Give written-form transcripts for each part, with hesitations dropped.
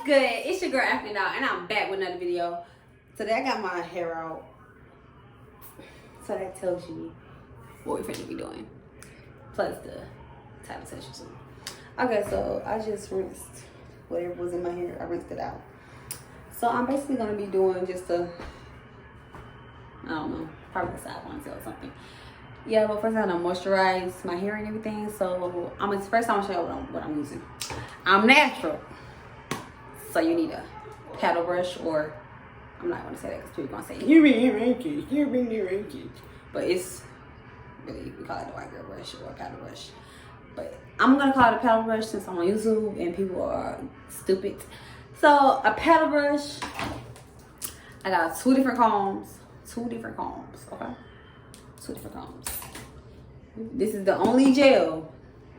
good? It's your girl After Now, and I'm back with another video. Today I got my hair out, so that tells you what we're finna be doing, plus the type of session soon. Okay, so I just rinsed whatever was in my hair. I rinsed it out. So I'm basically gonna be doing just a, I don't know, probably a side ponytail or something. Yeah, but first I'm gonna moisturize my hair and everything. So first I'm gonna show you what I'm using. I'm natural, so you need a paddle brush, or I'm not gonna say that because people gonna say you're being racist, but it's really, we call it the white girl brush or a paddle brush. But I'm gonna call it a paddle brush since I'm on YouTube and people are stupid. So a paddle brush. I got two different combs, okay? 2 different combs. This is the only gel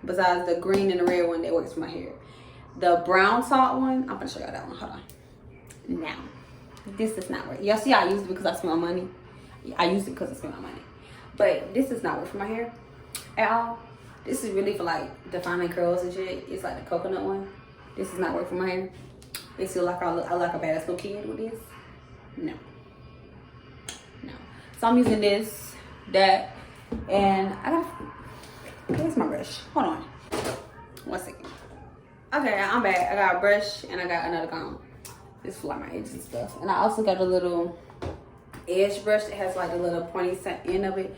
besides the green and the red one that works for my hair. The brown salt one, I'm gonna show y'all that one. Hold on. Now, this does not work. Y'all see, I used it because I spent my money. I used it because I spent my money. But this does not work for my hair at all. This is really for like defining curls and shit. It's like the coconut one. This does not work for my hair. It feels like I look like a badass little kid with this. No. So I'm using this, that, and I got, where's my brush? Hold on. 1 second. Okay, I'm back. I got a brush and I got another comb. This is for like my edges and stuff. And I also got a little edge brush that has like a little pointy end of it.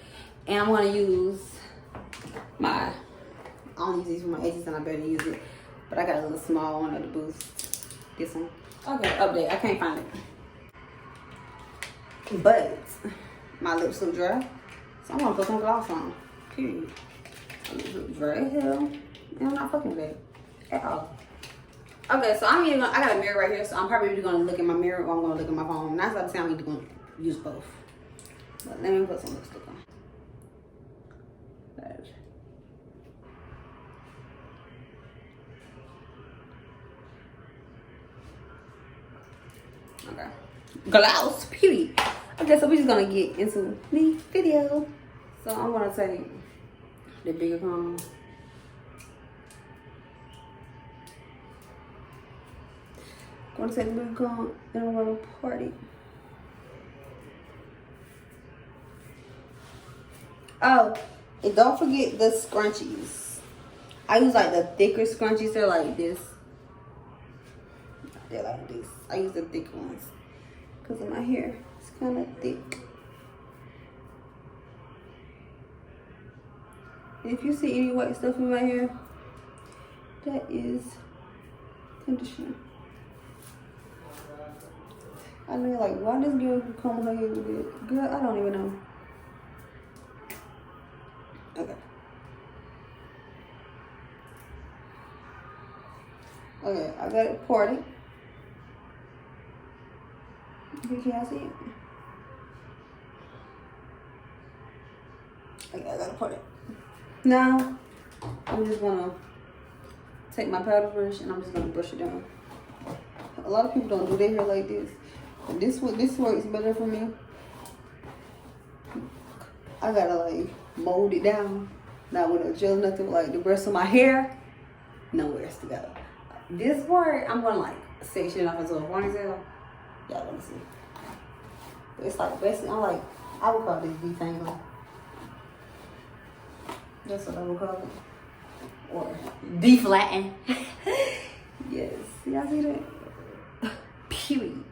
And I'm gonna use my, I don't use these for my edges and I better use it. But I got a little small one of the Boost. This one. Okay, update. I can't find it. But my lips look dry, so I'm gonna put some gloss on. Period. My lips look dry as hell, and I'm not fucking with it at all. Okay, so I got a mirror right here, so I'm probably either gonna look in my mirror or I'm gonna look at my phone. That's not the time I'm either gonna use both. But let me put some lipstick on. Okay. Gloss, period. Okay, so we're just gonna get into the video. So I'm gonna take the bigger comb. I'm gonna take the bigger comb and I'm gonna part it. Oh, and don't forget the scrunchies. I use like the thicker scrunchies. They're like this. They're like this. I use the thick ones because of my hair. It's kind of thick. If you see any white stuff in my hair, that is conditioner. I know you're like, why does girl comb her hair with it? Girl, I don't even know. Okay. Okay, I got it parted. You can't see it. Okay, I gotta put it. Now, I'm just gonna take my powder brush and I'm just gonna brush it down. A lot of people don't do their hair like this. But this works better for me. I gotta like mold it down. Not with a gel, nothing, like the rest of my hair, nowhere else to go. This part, I'm gonna like section it off into a ponytail. Y'all wanna see? It's like basically, I would call this detangle. That's what I would call it. Or deflatten. Yes, y'all see that? Period.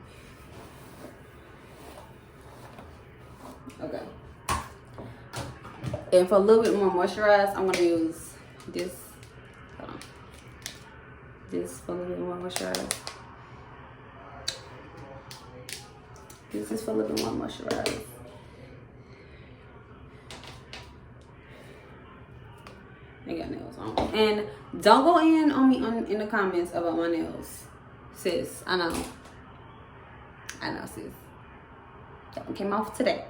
Okay. And for a little bit more moisturize, I'm gonna use this. Hold on. This for a little bit more moisturize. This is for a little bit more moisturize. I got nails on. And don't go in on me in the comments about my nails. Sis, I know, sis. That one came off today.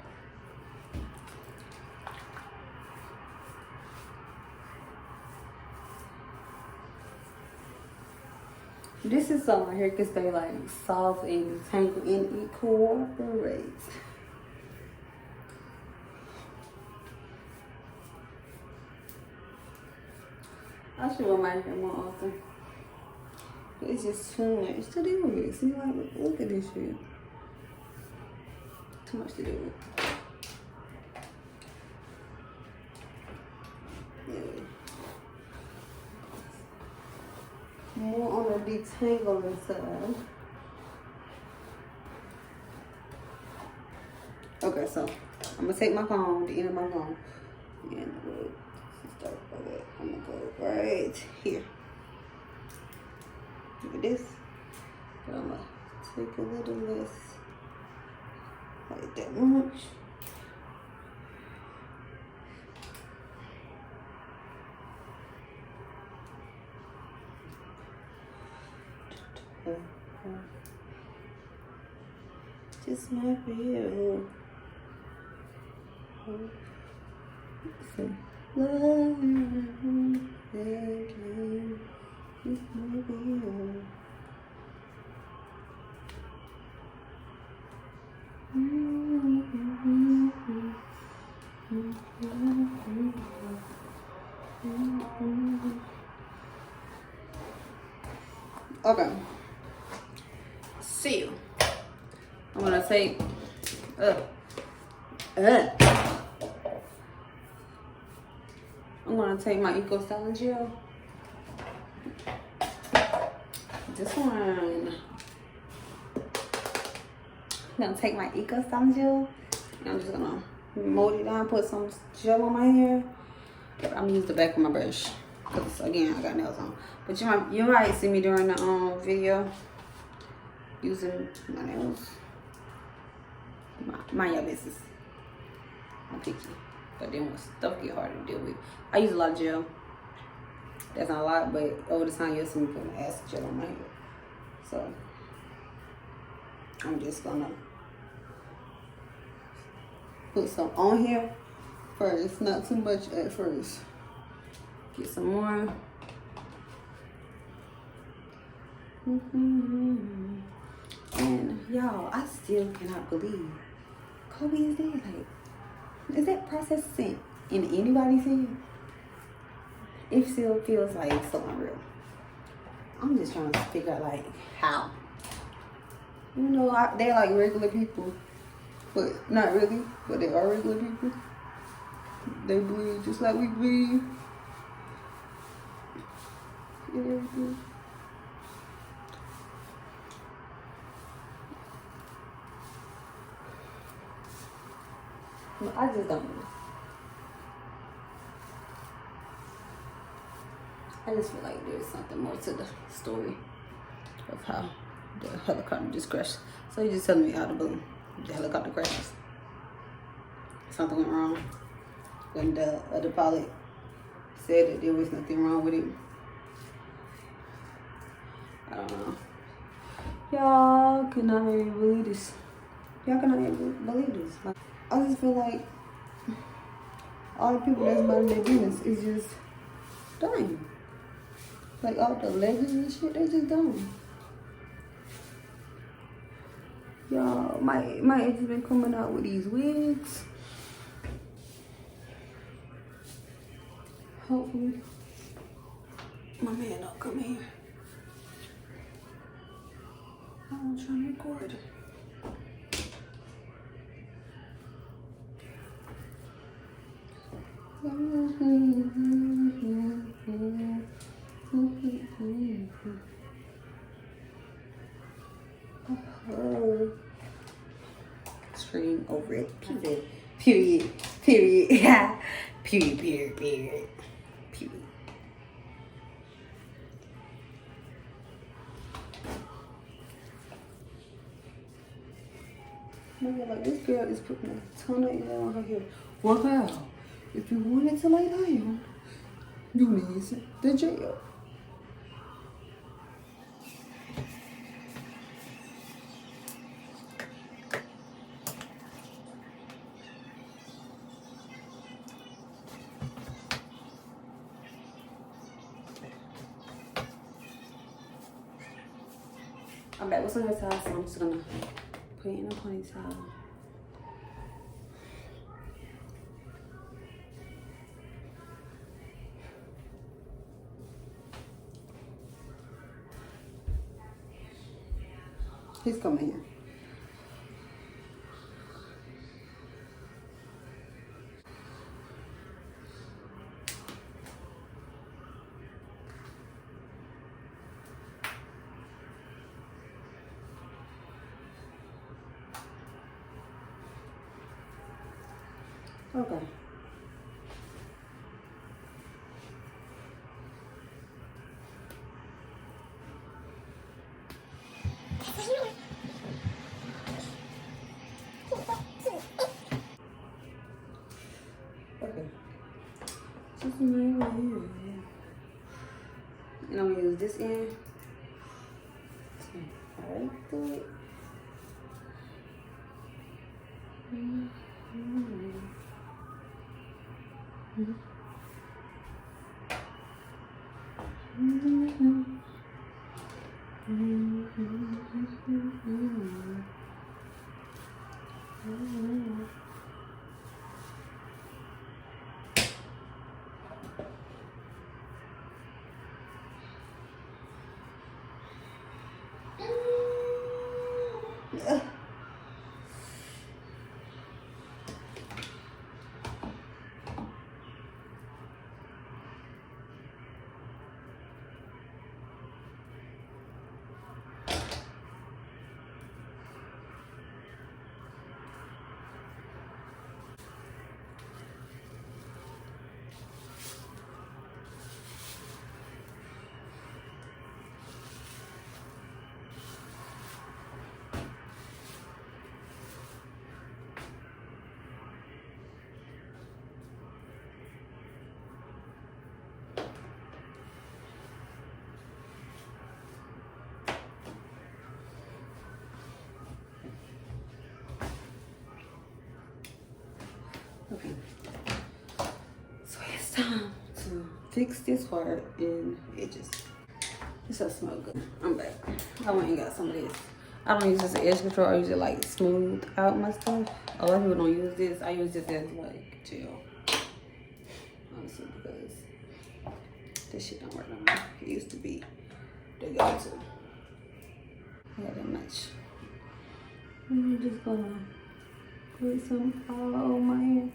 This is so my hair can stay like soft and tangled and it cooperates. I should wear my hair more often. It's just too much to do with. See, like, look at this shit. Too much to do with. Yeah. More on the detangling side. Okay, so I'm gonna take my comb, the end of my comb, and we'll start like that. I'm gonna go right here. Look at this. But I'm gonna take a little less, like that much. Just my feel. See. Love you, just my feel. Okay. See you. I'm gonna take I'm gonna take my Eco Styling Gel. This one. I'm gonna take my Eco Styling Gel and I'm just gonna mold it down, put some gel on my hair. But I'm gonna use the back of my brush because again I got nails on. But you might see me during the video using my nails. Mind your business. I'm picky. But then when stuff get hard to deal with, I use a lot of gel. That's not a lot, but over the time you'll see me putting acid gel on my hair. So I'm just gonna put some on here first, not too much at first. Get some more. And y'all, I still cannot believe Kobe is dead. Like, is that process sent in anybody's head? It still feels like so unreal. I'm just trying to figure out like how. You know, they're like regular people, but not really. But they are regular people. They bleed just like we bleed. Yeah. I just don't know. I just feel like there's something more to the story of how the helicopter just crashed. So you just telling me out of the blue, the helicopter crashes. Something went wrong when the other pilot said that there was nothing wrong with it. I don't know. Y'all cannot even believe this. Y'all cannot even believe this. Like, I just feel like all the people that's minding their business is just dying. Like all the legends and shit, they just dying. Y'all, my ex has been coming out with these wigs. Hopefully, my man don't come here. I'm trying to record. Scream over it. Period. Period. Period. Yeah. Period. Period. Period. Period. Like this girl is putting a ton of air on her hair. Wow. If you wanted to lay down, you need the gel. I'm back with some hairstyles, so I'm just gonna put it in a ponytail. Please come in here. Okay. Okay. Just my way. And I'm gonna use this end. Right through it. Okay. So it's time to fix this part in edges. This does smell good. I'm back. I went and got some of this. I don't use this as edge control. I use it like smooth out my stuff. A lot of people don't use this. I use this as like gel. Honestly, because this shit don't work no more. It used to be the go-to. Yeah, that much. I'm just gonna put some all over my hair.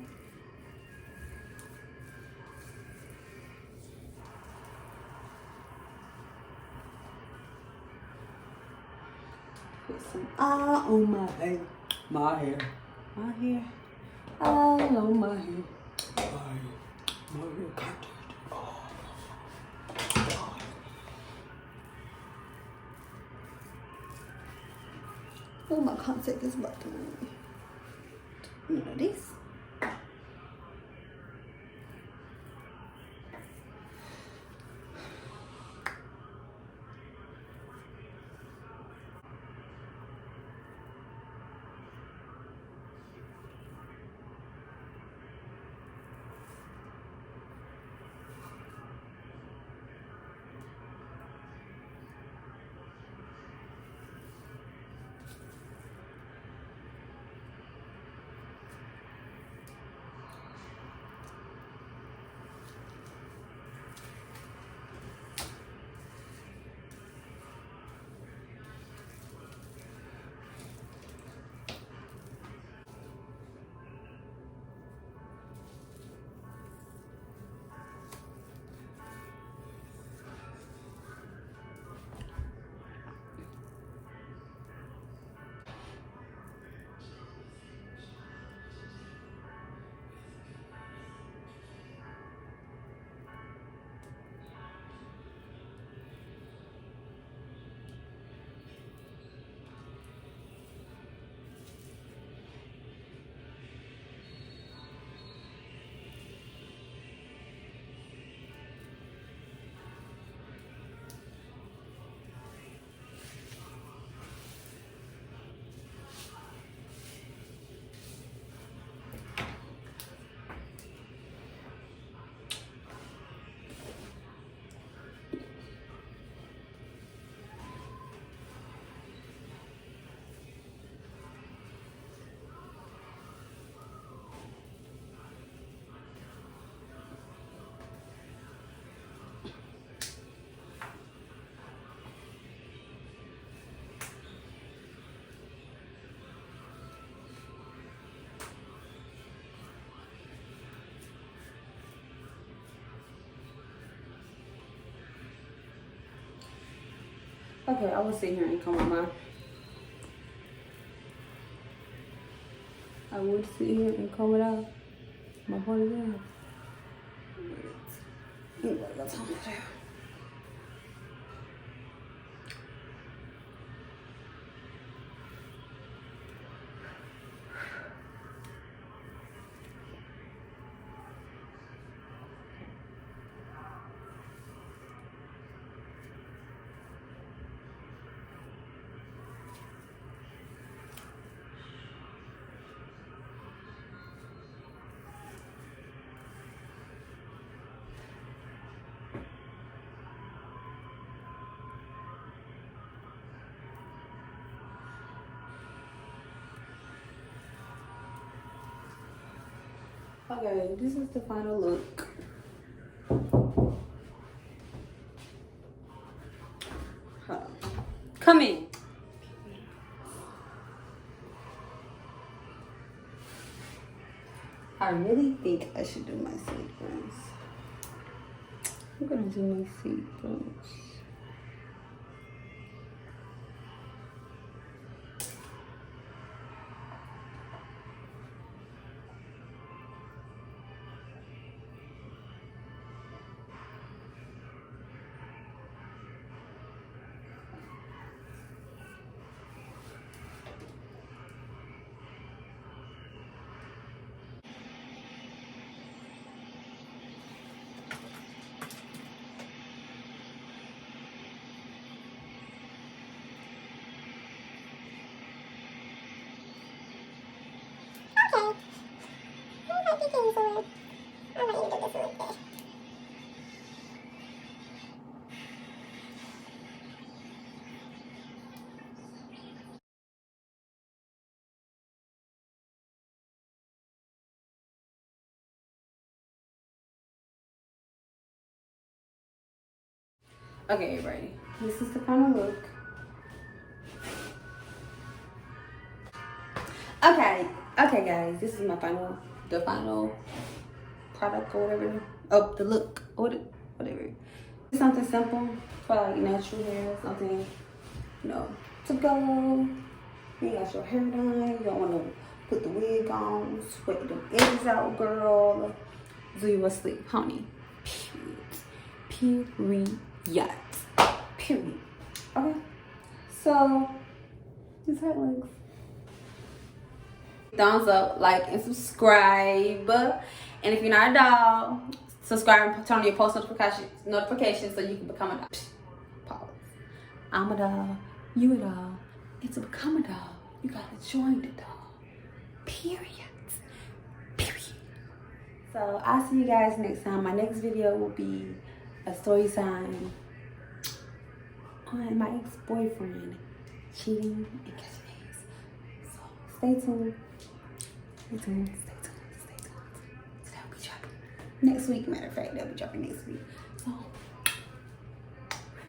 Put some all on my hair. My hair. My hair. All on my hair. My hair contact. Oh, my contact is about to move. None of this. Okay, I will sit here and comb my. I would sit here and comb it out. My ponytail. Anyway, that's all I do. Okay, this is the final look. Hold on. Come in. I really think I should do my sequins. I'm gonna do my sequins. Okay, everybody. This is the final look. Okay, guys. This is my the final product or whatever. Oh, the look or whatever. Something simple for like natural hair. Something, to go. You got your hair done. You don't want to put the wig on. Sweat them edges out, girl. Do you want sleep, honey? Period. Period. Okay. So, this is how it looks. Thumbs up, like, and subscribe. And if you're not a dog, subscribe and turn on your post notifications so you can become a dog. Pause. I'm a dog. You a dog. And to become a dog, you gotta join the dog. Period. So I'll see you guys next time. My next video will be a story time on my ex-boyfriend cheating and catching eggs. So stay tuned. So that'll be dropping next week. Matter of fact, that'll be dropping next week. So